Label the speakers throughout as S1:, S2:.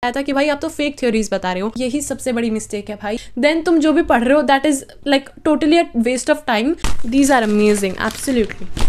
S1: था कि भाई आप तो फेक थ्योरीज बता रहे हो, यही सबसे बड़ी मिस्टेक है भाई। देन तुम जो भी पढ़ रहे हो that is like totally a waste of time. These are amazing, absolutely.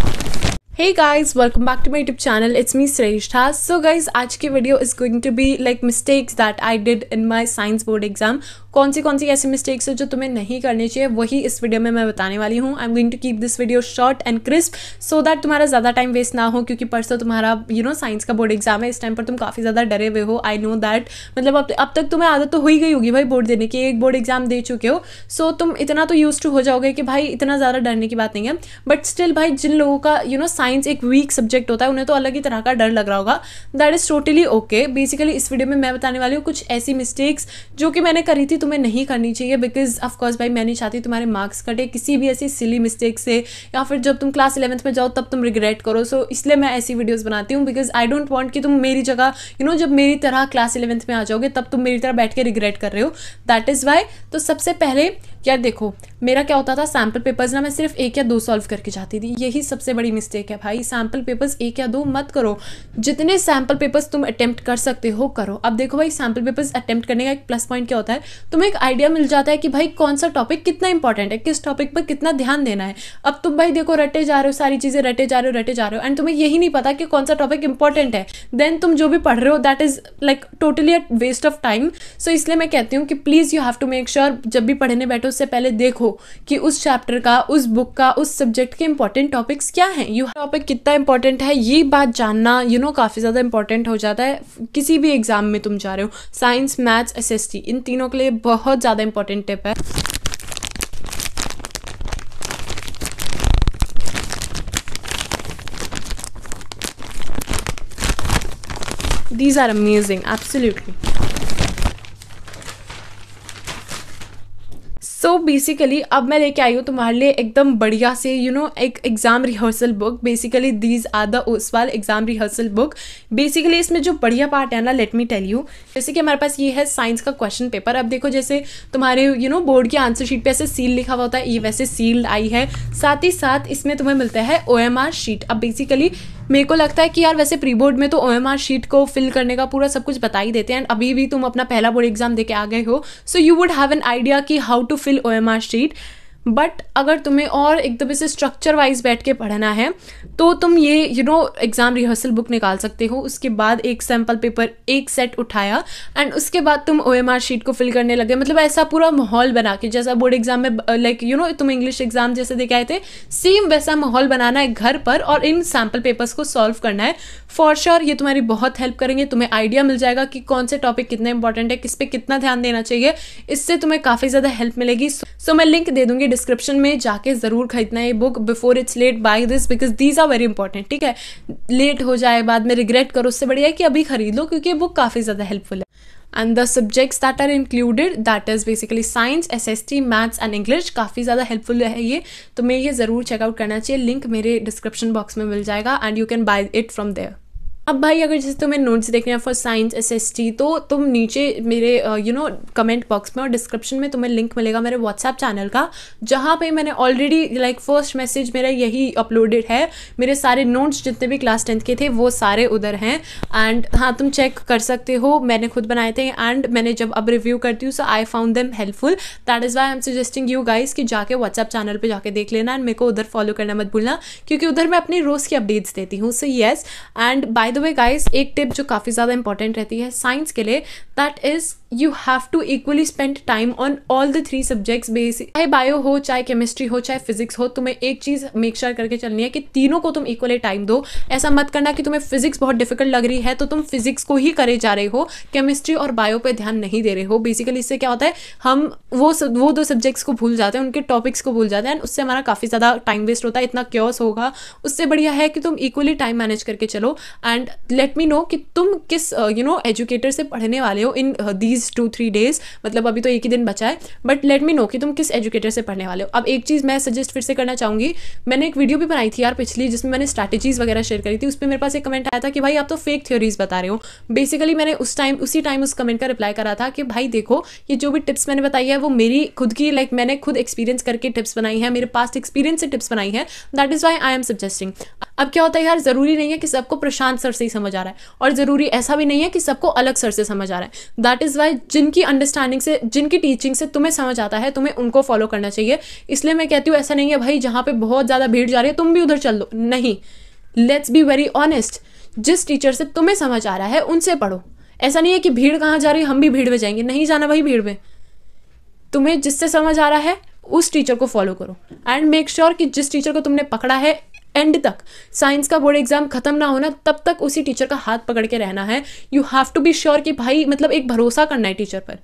S1: Hey guys, welcome back to my YouTube channel. It's me Shrestha. So guys, आज की video is going to be like mistakes that I did in my science board exam. कौन सी ऐसी mistakes है जो तुम्हें नहीं करनी चाहिए, वही इस वीडियो में मैं बताने वाली हूँ। I am going to keep this video short and crisp so that तुम्हारा ज़्यादा टाइम वेस्ट ना हो, क्योंकि परसों तुम्हारा साइंस का बोर्ड एग्जाम है। इस टाइम पर तुम काफ़ी ज़्यादा डरे हुए हो। आई नो दैट, मतलब अब तक तुम्हें आदत तो हो ही गई होगी भाई बोर्ड देने की, एक बोर्ड एग्जाम दे चुके हो, सो तुम इतना तो यूज टू हो जाओगे कि भाई इतना ज़्यादा डरने की बात नहीं है। बट स्टिल भाई, जिन लोगों का साइंस एक वीक सब्जेक्ट होता है, उन्हें तो अलग ही तरह का डर लग रहा होगा। That is totally okay. Basically इस वीडियो में मैं बताने वाली हूँ कुछ ऐसी मिस्टेक्स जो कि मैंने करी थी, तुम्हें नहीं करनी चाहिए। बिकॉज ऑफकोर्स भाई मैं नहीं चाहती तुम्हारे मार्क्स कटे किसी भी ऐसी सिली मिस्टेक से, या फिर जब तुम क्लास 11th में जाओ तब तुम रिग्रेट करो। सो इसलिए मैं ऐसी वीडियोस बनाती हूँ, बिकॉज आई डोंट वांट कि तुम मेरी जगह जब मेरी तरह क्लास 11th में आ जाओगे तब तुम मेरी तरह बैठ के रिग्रेट कर रहे हो। That is Y. तो सबसे पहले यार देखो, मेरा क्या होता था, सैम्पल पेपर्स ना मैं सिर्फ 1 या 2 सॉल्व करके जाती थी। यही सबसे बड़ी मिस्टेक है भाई। सैम्पल पेपर्स 1 या 2 मत करो, जितने सैम्पल पेपर्स तुम अटेम्प्ट कर सकते हो करो। अब देखो भाई, सैम्पल पेपर्स अटेम्प्ट करने का एक प्लस पॉइंट क्या होता है, तुम्हें एक आइडिया मिल जाता है कि भाई कौन सा टॉपिक कितना इंपॉर्टेंट है, किस टॉपिक पर कितना ध्यान देना है। अब तुम भाई देखो रटे जा रहे हो, सारी चीज़ें रटे जा रहे हो एंड तुम्हें यही नहीं पता कि कौन सा टॉपिक इंपॉर्टेंट है। देन तुम जो भी पढ़ रहे हो that is like totally a waste of time. So इसलिए मैं कहती हूँ कि please you have to make sure जब भी पढ़ने बैठो उससे पहले देखो कि उस चैप्टर का, उस बुक का, उस सब्जेक्ट के इंपॉर्टेंट टॉपिक्स क्या हैं। यू टॉपिक कितना इंपॉर्टेंट है, ये बात जानना काफ़ी ज़्यादा इंपॉर्टेंट हो जाता है किसी भी एग्जाम में तुम जा रहे हो। साइंस, मैथ्स, एसएसटी, इन तीनों के लिए बहुत ज़्यादा इंपॉर्टेंट टिप है। These are amazing, absolutely. So basically अब मैं लेके आई हूँ तुम्हारे लिए एकदम बढ़िया से एक exam rehearsal book. Basically these are the Oswaal exam rehearsal book. Basically इसमें जो बढ़िया पार्ट है ना, लेट मी टेल यू, जैसे कि हमारे पास ये है साइंस का क्वेश्चन पेपर। अब देखो जैसे तुम्हारे बोर्ड की आंसर शीट पे ऐसे सील लिखा हुआ होता है, ये वैसे सील्ड आई है। साथ ही साथ इसमें तुम्हें मिलता है OMR शीट। अब बेसिकली मेरे को लगता है कि यार वैसे प्री बोर्ड में तो OMR शीट को फिल करने का पूरा सब कुछ बता ही देते हैं, एंड अभी भी तुम अपना पहला बोर्ड एग्जाम देके आ गए हो, so you would have an idea कि how to fill OMR sheet. But अगर तुम्हें और एकदम से स्ट्रक्चर वाइज बैठ के पढ़ना है तो तुम ये एग्जाम रिहर्सल बुक निकाल सकते हो। उसके बाद एक सैम्पल पेपर, एक सेट उठाया एंड उसके बाद तुम OMR शीट को फिल करने लगे। मतलब ऐसा पूरा माहौल बना के, जैसा बोर्ड एग्जाम में लाइक तुम इंग्लिश एग्जाम जैसे देखे आए थे, सेम वैसा माहौल बनाना है घर पर और इन सैम्पल पेपर्स को सॉल्व करना है। फॉर श्योर ये तुम्हारी बहुत हेल्प करेंगे। तुम्हें आइडिया मिल जाएगा कि कौन से टॉपिक कितने इंपॉर्टेंट है, किस पे कितना ध्यान देना चाहिए। इससे तुम्हें काफ़ी ज़्यादा हेल्प मिलेगी। सो मैं लिंक दे दूंगी डिस्क्रिप्शन में, जाके ज़रूर खरीदना है ये book before it's late. Buy this because these are very important. ठीक है, लेट हो जाए बाद में रिग्रेट करो, उससे बढ़िया है कि अभी खरीद लो, क्योंकि ये बुक काफ़ी ज़्यादा हेल्पफुल है। And the subjects that are included that is basically science, SST, maths and English. काफ़ी ज़्यादा हेल्पफुल है ये, तुम्हें ये ज़रूर चेकआउट करना चाहिए। लिंक मेरे डिस्क्रिप्शन बॉक्स में मिल जाएगा and you can buy it from there. अब भाई अगर जैसे तुम्हें नोट्स देखने हैं फॉर साइंस, SST, तो तुम नीचे मेरे कमेंट बॉक्स में और डिस्क्रिप्शन में तुम्हें लिंक मिलेगा मेरे व्हाट्सएप चैनल का, जहाँ पे मैंने ऑलरेडी लाइक फर्स्ट मैसेज मेरा यही अपलोडेड है। मेरे सारे नोट्स जितने भी क्लास 10th के थे वो सारे उधर हैं। एंड हाँ, तुम चेक कर सकते हो, मैंने खुद बनाए थे एंड मैंने जब अब रिव्यू करती हूँ so I found them helpful. That is why I am suggesting you guys कि जाके व्हाट्सएप चैनल पर जाके देख लेना एंड मेरे को उधर फॉलो करना मत भूलना, क्योंकि उधर मैं अपनी रोज़ की अपडेट्स देती हूँ। So yes, and by the way guys, एक टिप जो काफ़ी ज़्यादा इंपॉर्टेंट रहती है साइंस के लिए, that is you have to equally spend time on all the 3 subjects. Basic चाहे बायो हो, चाहे केमिस्ट्री हो, चाहे फिजिक्स हो, तुम्हें एक चीज़ मेक श्योर करके चलनी है कि तीनों को तुम इक्वली टाइम दो। ऐसा मत करना कि तुम्हें फिजिक्स बहुत डिफिकल्ट लग रही है तो तुम फिजिक्स को ही करे जा रहे हो, केमिस्ट्री और बायो पे ध्यान नहीं दे रहे हो। बेसिकली इससे क्या होता है, हम वो 2 सब्जेक्ट्स को भूल जाते हैं, उनके टॉपिक्स को भूल जाते हैं एंड उससे हमारा काफ़ी ज़्यादा टाइम वेस्ट होता है, इतना क्योस होगा। उससे बढ़िया है कि तुम इक्वली टाइम मैनेज करके चलो एंड लेट मी नो कि तुम किस एजुकेटर से पढ़ने वाले हो इन दीज 2-3 डेज। मतलब अभी तो एक ही दिन बचा है, बट लेट मी नो कि तुम किस एजुकेटर से पढ़ने वाले हो। अब एक चीज़ मैं सजेस्ट फिर से करना चाहूँगी, मैंने एक वीडियो भी बनाई थी यार पिछली, जिसमें मैंने स्ट्रैटेजीज वगैरह शेयर करी थी। उस पर मेरे पास एक कमेंट आया था कि भाई आप तो फेक थ्योरीज बता रहे हो। बेसिकली मैंने उसी टाइम उस कमेंट का रिप्लाई करा था कि भाई देखो, ये जो भी टिप्स मैंने बताई है वो मेरी खुद की मैंने खुद एक्सपीरियंस करके टिप्स बनाई है, मेरे पास्ट एक्सपीरियंस से टिप्स बनाई है। That is why I am suggesting. अब क्या होता है यार, ज़रूरी नहीं है कि सबको प्रशांत सर से ही समझ आ रहा है, और ज़रूरी ऐसा भी नहीं है कि सबको अलग सर से समझ आ रहा है। दैट इज़ वाई जिनकी अंडरस्टैंडिंग से, जिनकी टीचिंग से तुम्हें समझ आता है, तुम्हें उनको फॉलो करना चाहिए। इसलिए मैं कहती हूँ ऐसा नहीं है भाई जहाँ पे बहुत ज़्यादा भीड़ जा रही है तुम भी उधर चल दो, नहीं। लेट्स बी वेरी ऑनेस्ट, जिस टीचर से तुम्हें समझ आ रहा है उनसे पढ़ो। ऐसा नहीं है कि भीड़ कहाँ जा रही है हम भी भीड़ में जाएंगे, नहीं जाना भाई भीड़ में। तुम्हें जिससे समझ आ रहा है उस टीचर को फॉलो करो, एंड मेक श्योर कि जिस टीचर को तुमने पकड़ा है एंड तक, साइंस का बोर्ड एग्जाम खत्म ना होना तब तक उसी टीचर का हाथ पकड़ के रहना है। You have to be sure कि भाई मतलब एक भरोसा करना है टीचर पर,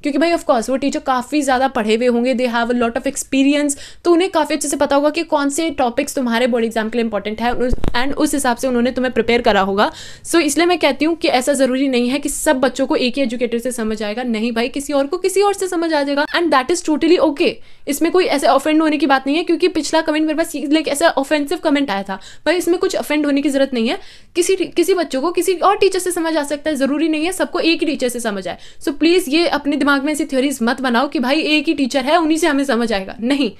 S1: क्योंकि भाई ऑफ कोर्स वो टीचर काफ़ी ज़्यादा पढ़े हुए होंगे, they have a lot of experience, तो उन्हें काफ़ी अच्छे से पता होगा कि कौन से टॉपिक्स तुम्हारे बोर्ड एग्जाम के लिए इंपॉर्टेंट है, एंड उस हिसाब से उन्होंने तुम्हें प्रिपेयर करा होगा। सो इसलिए मैं कहती हूँ कि ऐसा ज़रूरी नहीं है कि सब बच्चों को एक ही एजुकेटर से समझ आएगा, नहीं भाई, किसी और को किसी और से समझ आ जाएगा, and that is totally okay. इसमें कोई ऐसे ऑफेंड होने की बात नहीं है, क्योंकि पिछला कमेंट मेरे पास लाइक ऐसा ऑफेंसिव कमेंट आया था, भाई इसमें कुछ ऑफेंड होने की जरूरत नहीं है। किसी बच्चों को किसी और टीचर से समझ आ सकता है, ज़रूरी नहीं है सबको एक ही टीचर से समझ आए। सो प्लीज़ ये अपने दिमाग में ऐसी थ्योरीज मत बनाओ कि भाई एक ही टीचर है उन्हीं से हमें समझ आएगा, नहीं।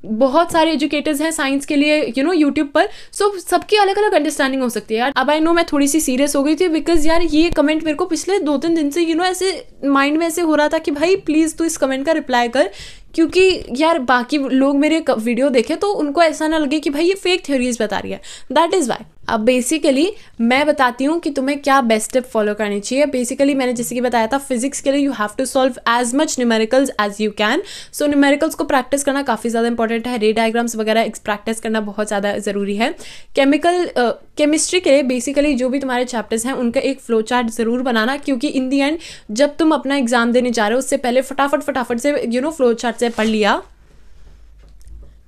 S1: बहुत सारे एजुकेटर्स हैं साइंस के लिए यूट्यूब पर, सो सबकी अलग अलग अंडरस्टैंडिंग हो सकती है यार। अब आई नो मैं थोड़ी सी सीरियस हो गई थी, बिकॉज यार ये कमेंट मेरे को पिछले 2-3 दिन से ऐसे माइंड में ऐसे हो रहा था कि भाई प्लीज़ तू इस कमेंट का रिप्लाई कर, क्योंकि यार बाकी लोग मेरे वीडियो देखे तो उनको ऐसा ना लगे कि भाई ये फेक थ्योरीज बता रही है। दैट इज़ वाई अब बेसिकली मैं बताती हूँ कि तुम्हें क्या बेस्ट स्टेप फॉलो करनी चाहिए। बेसिकली मैंने जैसे कि बताया था, फिजिक्स के लिए you have to solve as much numericals as you can. So numericals को प्रैक्टिस करना काफ़ी ज़्यादा इंपॉर्टेंट है, रे डायग्राम्स वगैरह प्रैक्टिस करना बहुत ज़्यादा ज़रूरी है। केमिस्ट्री के लिए बेसिकली जो भी तुम्हारे चैप्टर्स हैं उनका एक फ्लो चार्ट ज़रूर बनाना, क्योंकि इन दी एंड जब तुम अपना एग्जाम देने जा रहे हो उससे पहले फटाफट से फ्लो चार्ट से पढ़ लिया।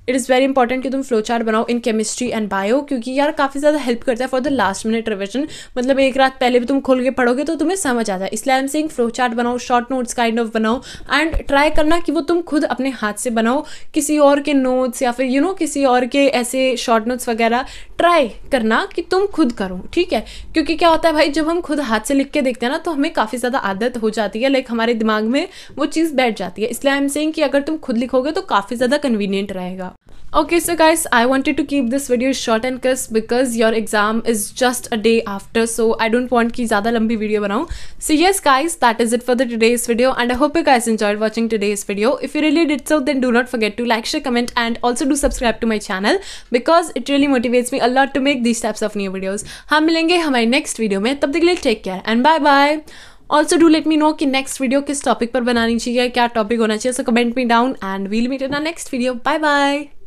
S1: इट इज़ वेरी इंपॉर्टेंट कि तुम फ्लो चार्ट बनाओ इन केमिस्ट्री एंड बायो, क्योंकि यार काफ़ी ज़्यादा हेल्प करता है for the last minute revision. मतलब एक रात पहले भी तुम खोल के पढ़ोगे तो तुम्हें समझ आ जाए, इसलिए I am saying flow chart बनाओ, शॉर्ट नोट्स काइंड ऑफ बनाओ, एंड ट्राई करना कि वो तुम खुद अपने हाथ से बनाओ, किसी और के नोट्स या फिर किसी और के ऐसे शॉर्ट नोट्स वगैरह ट्राई करना कि तुम खुद करो, ठीक है। क्योंकि क्या होता है भाई, जब हम खुद हाथ से लिख के देखते हैं ना तो हमें काफ़ी ज़्यादा आदत हो जाती है, लाइक हमारे दिमाग में वो चीज़ बैठ जाती है। इसलिए आई एम सेइंग कि अगर तुम खुद लिखोगे तो काफ़ी ज़्यादा कन्वीनियंट रहेगा। Okay, so guys, I wanted to keep this video short and crisp because your exam is just a day after, so I don't want कि ज़्यादा लंबी video बनाऊँ. So yes guys, that is it for the today's video, and I hope you guys enjoyed watching today's video. If you really did so, then do not forget to like, share, comment, and also do subscribe to my channel because it really motivates me a lot to make these types of new videos. हम मिलेंगे हमारी next video में, तब तक के लिए take care and bye bye. Also do let me know कि next video किस topic पर बनानी चाहिए, क्या topic होना चाहिए, so comment me down and we'll meet in our next video. Bye bye.